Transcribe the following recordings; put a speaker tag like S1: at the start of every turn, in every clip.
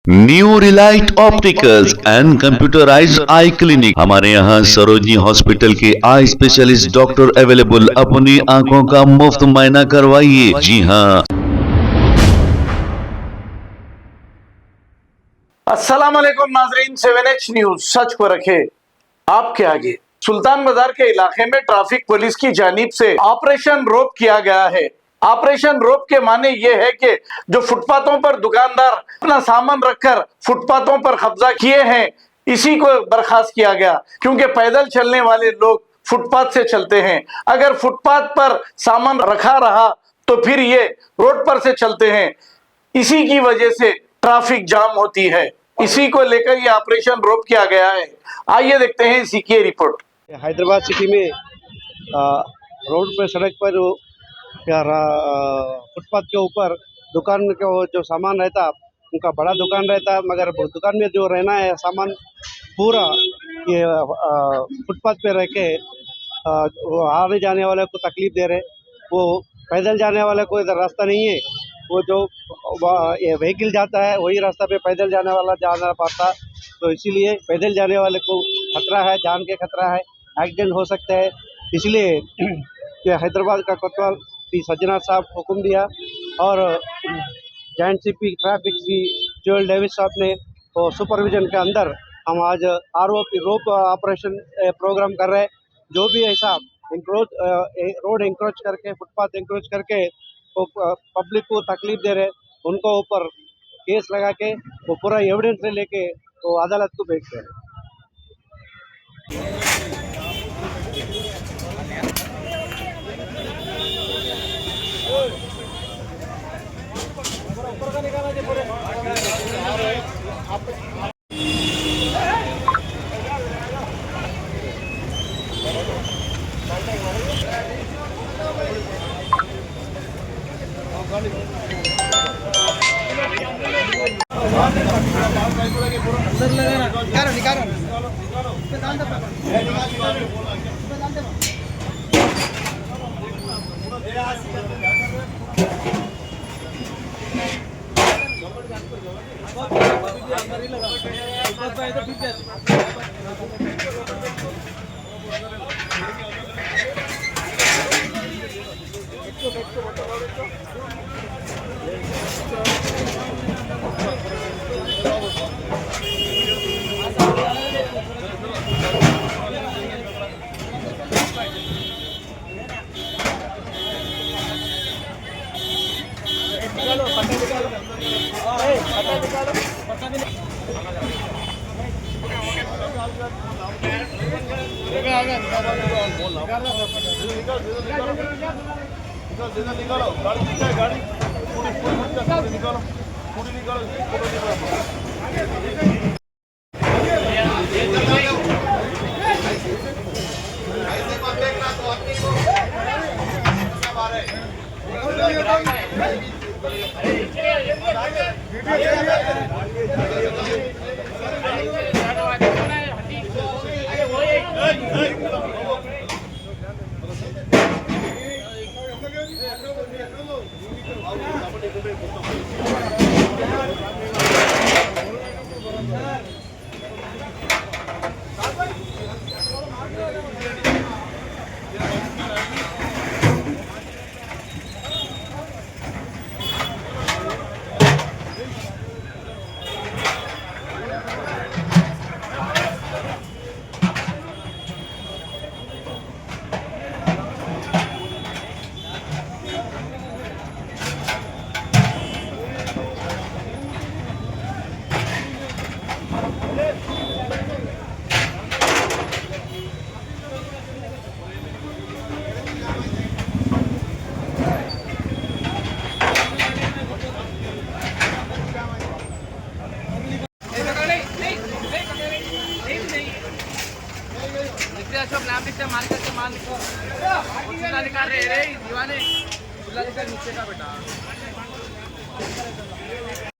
S1: New Relight opticals and computerised I clinic. हमारे यहाँ Sarojini hospital के आई स्पेशलिस्ट डॉक्टर अवेलेबल। अपनी आंखों का मुफ्त मुआयना करवाइए। जी हाँ।
S2: अस्सलाम वालेकुम नाजरीन, 7H न्यूज सच को रखे आपके आगे। सुल्तान बाजार के इलाके में ट्रैफिक पुलिस की जानिब से ऑपरेशन रोक किया गया है। ऑपरेशन रोक के माने ये है कि जो फुटपाथों पर दुकानदार अपना सामान रखकर फुटपाथों पर कब्जा किए हैं, इसी को बर्खास्त किया गया, क्योंकि पैदल चलने वाले लोग फुटपाथ से चलते हैं। अगर फुटपाथ पर सामान रखा रहा तो फिर ये रोड पर से चलते हैं। इसी की वजह से ट्रैफिक जाम होती है। इसी को लेकर ये ऑपरेशन रोक किया गया है। आइए देखते हैं इसी की रिपोर्ट।
S3: हैदराबाद सिटी में रोड पे सड़क पर फुटपाथ के ऊपर दुकान के जो सामान रहता, उनका बड़ा दुकान रहता, मगर दुकान में जो रहना है सामान पूरा ये फुटपाथ पे रह के वो आने जाने वाले को तकलीफ दे रहे। वो पैदल जाने वाले को इधर रास्ता नहीं है, वो जो ये व्हीकल जाता है वही रास्ता पे पैदल जाने वाला जाना पड़ता। तो इसीलिए पैदल जाने वाले को खतरा है, जान के खतरा है, एक्सीडेंट हो सकता है। इसलिए कि हैदराबाद का कोतवाल श्री सज्जनार साहब हुक्म दिया और joint CP traffic Shri Joel Davies साहब ने तो सुपरविजन के अंदर हम आज रोप ऑपरेशन प्रोग्राम कर रहे हैं। जो भी ऐसा रोड इंक्रोच करके, फुटपाथ इंक्रोच करके वो पब्लिक को तकलीफ दे रहे, उनको ऊपर केस लगा के वो पूरा एविडेंस से लेके वो अदालत को भेजते हैं।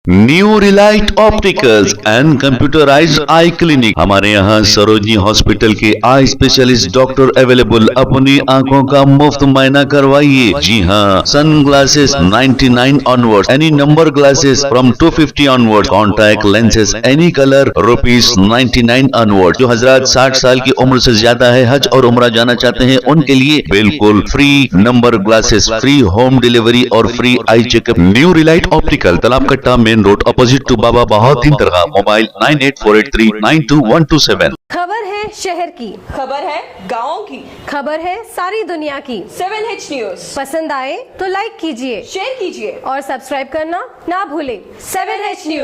S1: New Relight opticals and computerised I clinic. हमारे यहाँ सरोजनी हॉस्पिटल के आई स्पेशलिस्ट डॉक्टर अवेलेबल। अपनी आंखों का मुफ्त मायना करवाइए। जी हाँ, sunglasses 99 onward, any number glasses from 250 onward, contact lenses any colour ₹99 onward. जो हजरात 60 साल की उम्र से ज्यादा है, हज और उम्रा जाना चाहते हैं, उनके लिए बिल्कुल free number glasses, free home delivery और free eye checkup. New relight optical, Talab Katta, main road, opposite to Baba Bahauddin Dargah. Mobile 9848392127।
S4: खबर है शहर की,
S5: खबर है गाँव की,
S4: खबर है सारी दुनिया की।
S5: 7H न्यूज
S4: पसंद आए तो लाइक कीजिए,
S5: शेयर कीजिए
S4: और सब्सक्राइब करना ना भूलें।
S5: 7H news.